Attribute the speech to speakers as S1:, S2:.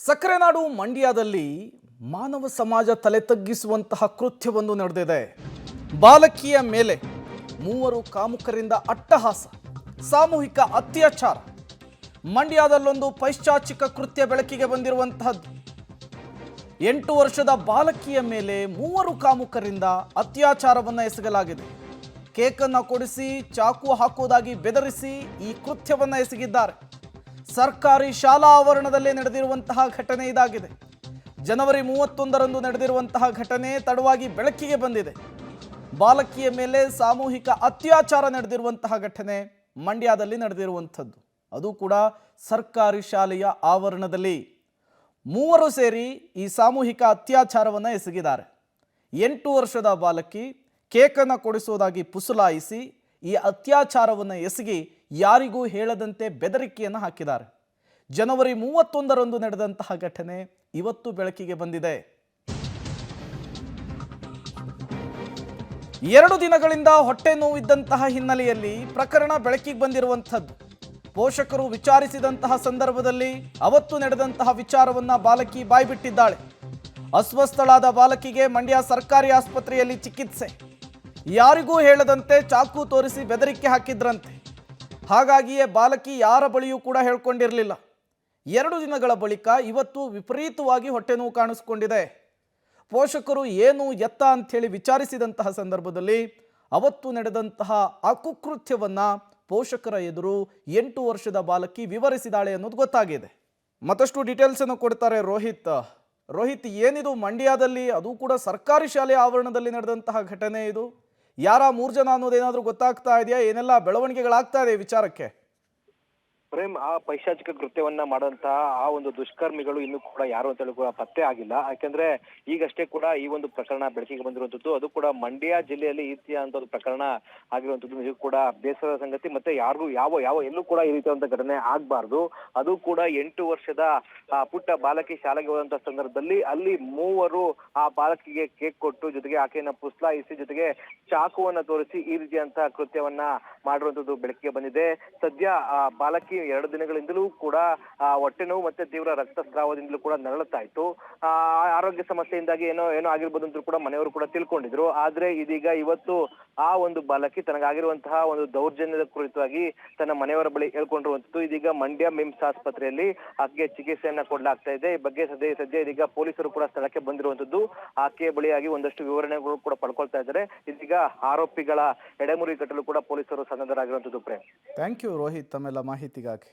S1: ಸಕ್ಕರೆನಾಡು ಮಂಡ್ಯದಲ್ಲಿ ಮಾನವ ಸಮಾಜ ತಲೆ ತಗ್ಗಿಸುವಂತಹ ಕೃತ್ಯವೊಂದು ನಡೆದಿದೆ. ಬಾಲಕಿಯ ಮೇಲೆ ಮೂವರು ಕಾಮುಕರಿಂದ ಅಟ್ಟಹಾಸ, ಸಾಮೂಹಿಕ ಅತ್ಯಾಚಾರ. ಮಂಡ್ಯದಲ್ಲೊಂದು ಪೈಶಾಚಿಕ ಕೃತ್ಯ ಬೆಳಕಿಗೆ ಬಂದಿರುವಂತಹದ್ದು. 8 ವರ್ಷದ ಬಾಲಕಿಯ ಮೇಲೆ ಮೂವರು ಕಾಮುಕರಿಂದ ಅತ್ಯಾಚಾರವನ್ನು ಎಸಗಲಾಗಿದೆ. ಕೇಕನ್ನು ಕೊಡಿಸಿ ಚಾಕು ಹಾಕುವುದಾಗಿ ಬೆದರಿಸಿ ಈ ಕೃತ್ಯವನ್ನು ಎಸಗಿದ್ದಾರೆ. ಸರ್ಕಾರಿ ಶಾಲಾ ಆವರಣದಲ್ಲೇ ನಡೆದಿರುವಂತಹ ಘಟನೆ ಇದಾಗಿದೆ. ಜನವರಿ 31ರಂದು ನಡೆದಿರುವಂತಹ ಘಟನೆ ತಡವಾಗಿ ಬೆಳಕಿಗೆ ಬಂದಿದೆ. ಬಾಲಕಿಯ ಮೇಲೆ ಸಾಮೂಹಿಕ ಅತ್ಯಾಚಾರ ನಡೆದಿರುವಂತಹ ಘಟನೆ ಮಂಡ್ಯದಲ್ಲಿ ನಡೆದಿರುವಂಥದ್ದು. ಅದು ಕೂಡ ಸರ್ಕಾರಿ ಶಾಲೆಯ ಆವರಣದಲ್ಲಿ ಮೂವರು ಸೇರಿ ಈ ಸಾಮೂಹಿಕ ಅತ್ಯಾಚಾರವನ್ನು ಎಸಗಿದ್ದಾರೆ. 8 ವರ್ಷದ ಬಾಲಕಿ ಕೇಕನ್ನು ಕೊಡಿಸುವುದಾಗಿ ಪುಸುಲಾಯಿಸಿ ಈ ಅತ್ಯಾಚಾರವನ್ನು ಎಸಗಿ ಯಾರಿಗೂ ಹೇಳದಂತೆ ಬೆದರಿಕೆಯನ್ನು ಹಾಕಿದ್ದಾರೆ. ಜನವರಿ 31ರಂದು ನಡೆದಂತಹ ಘಟನೆ ಇವತ್ತು ಬೆಳಕಿಗೆ ಬಂದಿದೆ. 2 ದಿನಗಳಿಂದ ಹೊಟ್ಟೆ ನೋವಿದ್ದಂತಹ ಹಿನ್ನೆಲೆಯಲ್ಲಿ ಪ್ರಕರಣ ಬೆಳಕಿಗೆ ಬಂದಿರುವಂಥದ್ದು. ಪೋಷಕರು ವಿಚಾರಿಸಿದಂತಹ ಸಂದರ್ಭದಲ್ಲಿ ಅವತ್ತು ನಡೆದಂತಹ ವಿಚಾರವನ್ನ ಬಾಲಕಿ ಬಾಯ್ಬಿಟ್ಟಿದ್ದಾಳೆ. ಅಸ್ವಸ್ಥಳಾದ ಬಾಲಕಿಗೆ ಮಂಡ್ಯ ಸರ್ಕಾರಿ ಆಸ್ಪತ್ರೆಯಲ್ಲಿ ಚಿಕಿತ್ಸೆ. ಯಾರಿಗೂ ಹೇಳದಂತೆ ಚಾಕು ತೋರಿಸಿ ಬೆದರಿಕೆ ಹಾಕಿದ್ರಂತೆ. ಹಾಗಾಗಿಯೇ ಬಾಲಕಿ ಯಾರ ಬಳಿಯೂ ಕೂಡ ಹೇಳ್ಕೊಂಡಿರಲಿಲ್ಲ. 2 ದಿನಗಳ ಬಳಿಕ ಇವತ್ತು ವಿಪರೀತವಾಗಿ ಹೊಟ್ಟೆ ನೋವು ಕಾಣಿಸ್ಕೊಂಡಿದೆ. ಪೋಷಕರು ಏನು ಎತ್ತ ಅಂಥೇಳಿ ವಿಚಾರಿಸಿದಂತಹ ಸಂದರ್ಭದಲ್ಲಿ ಅವತ್ತು ನಡೆದಂತಹ ಅಕುಕೃತ್ಯವನ್ನು ಪೋಷಕರ ಎದುರು 8 ವರ್ಷದ ಬಾಲಕಿ ವಿವರಿಸಿದಾಳೆ ಅನ್ನೋದು ಗೊತ್ತಾಗಿದೆ. ಮತ್ತಷ್ಟು ಡೀಟೇಲ್ಸನ್ನು ಕೊಡ್ತಾರೆ ರೋಹಿತ್, ಏನಿದು ಮಂಡ್ಯದಲ್ಲಿ, ಅದು ಕೂಡ ಸರ್ಕಾರಿ ಶಾಲೆಯ ಆವರಣದಲ್ಲಿ ನಡೆದಂತಹ ಘಟನೆ ಇದು? ಯಾರ 3 ಜನ ಅನ್ನೋದೇನಾದ್ರೂ ಗೊತ್ತಾಗ್ತಾ ಇದೆಯಾ? ಏನೆಲ್ಲ ಬೆಳವಣಿಗೆಗಳಾಗ್ತಾ ಇದೆ ವಿಚಾರಕ್ಕೆ?
S2: ಪ್ರೇಮ್, ಆ ಪೈಶಾಚಿಕ ಕೃತ್ಯವನ್ನ ಮಾಡುವಂತಹ ಆ ಒಂದು ದುಷ್ಕರ್ಮಿಗಳು ಇನ್ನೂ ಕೂಡ ಯಾರು ಅಂತ ಹೇಳಿ ಕೂಡ ಪತ್ತೆ ಆಗಿಲ್ಲ. ಯಾಕೆಂದ್ರೆ ಈಗಷ್ಟೇ ಕೂಡ ಈ ಒಂದು ಪ್ರಕರಣ ಬೆಳಕಿಗೆ ಬಂದಿರುವಂತದ್ದು. ಅದು ಕೂಡ ಮಂಡ್ಯ ಜಿಲ್ಲೆಯಲ್ಲಿ ಈ ರೀತಿಯಾದಂತ ಒಂದು ಪ್ರಕರಣ ಆಗಿರುವಂತದ್ದು ನಿಜಕ್ಕೂ ಕೂಡ ಬೇಸರದ ಸಂಗತಿ. ಮತ್ತೆ ಯಾರಿಗೂ ಯಾವ ಎಲ್ಲೂ ಕೂಡ ಈ ರೀತಿಯಾದಂತ ಘಟನೆ ಆಗ್ಬಾರ್ದು. ಅದು ಕೂಡ 8 ವರ್ಷದ ಪುಟ್ಟ ಬಾಲಕಿ ಶಾಲೆಗೆ ಹೋದಂತ ಸಂದರ್ಭದಲ್ಲಿ ಅಲ್ಲಿ ಮೂವರು ಆ ಬಾಲಕಿಗೆ ಕೇಕ್ ಕೊಟ್ಟು, ಜೊತೆಗೆ ಆಕೆಯನ್ನ ಪುಸ್ಲಾಯಿಸಿ, ಜೊತೆಗೆ ಚಾಕುವನ್ನ ತೋರಿಸಿ ಈ ರೀತಿಯಂತಹ ಕೃತ್ಯವನ್ನ ಮಾಡಿರುವಂತದ್ದು ಬೆಳಕಿಗೆ ಬಂದಿದೆ. ಸದ್ಯ ಬಾಲಕಿ 2 ದಿನಗಳಿಂದಲೂ ಕೂಡ ಹೊಟ್ಟೆ ನೋವು ಮತ್ತೆ ತೀವ್ರ ರಕ್ತಸ್ರಾವದಿಂದಲೂ ಕೂಡ ನರಳುತ್ತಾ ಇತ್ತು. ಆರೋಗ್ಯ ಸಮಸ್ಯೆಯಿಂದಾಗಿ ಏನೋ ಆಗಿರ್ಬೋದು ಅಂತ ಕೂಡ ಮನೆಯವರು ಕೂಡ ತಿಳ್ಕೊಂಡಿದ್ರು. ಆದ್ರೆ ಇದೀಗ ಇವತ್ತು ಆ ಒಂದು ಬಾಲಕಿ ತನಗಾಗಿರುವಂತಹ ಒಂದು ದೌರ್ಜನ್ಯದ ಕುರಿತಾಗಿ ತನ್ನ ಮನೆಯವರ ಬಳಿ ಹೇಳ್ಕೊಂಡಿರುವಂತದ್ದು. ಇದೀಗ ಮಂಡ್ಯ ಮಿಮ್ಸ್ ಆಸ್ಪತ್ರೆಯಲ್ಲಿ ಆಕೆಗೆ ಚಿಕಿತ್ಸೆಯನ್ನ ಕೊಡಲಾಗ್ತಾ ಇದೆ. ಈ ಬಗ್ಗೆ ಸದ್ಯ ಇದೀಗ ಪೊಲೀಸರು ಕೂಡ ಸ್ಥಳಕ್ಕೆ ಬಂದಿರುವಂತದ್ದು. ಆಕೆಯ ಬಳಿಯಾಗಿ ಒಂದಷ್ಟು ವಿವರಣೆಗಳು ಕೂಡ ಪಡ್ಕೊಳ್ತಾ ಇದ್ದಾರೆ. ಇದೀಗ ಆರೋಪಿಗಳ ಎಡೆಮುರಿ ಕಟ್ಟಲು ಕೂಡ ಪೊಲೀಸರು ಸನ್ನದ್ಧರಾಗಿರುವಂತದ್ದು. ಪ್ರೇಮ್,
S1: ಥ್ಯಾಂಕ್ ಯು ರೋಹಿತ್, ತಮ್ಮೆಲ್ಲ ಮಾಹಿತಿಗಾಗಿ.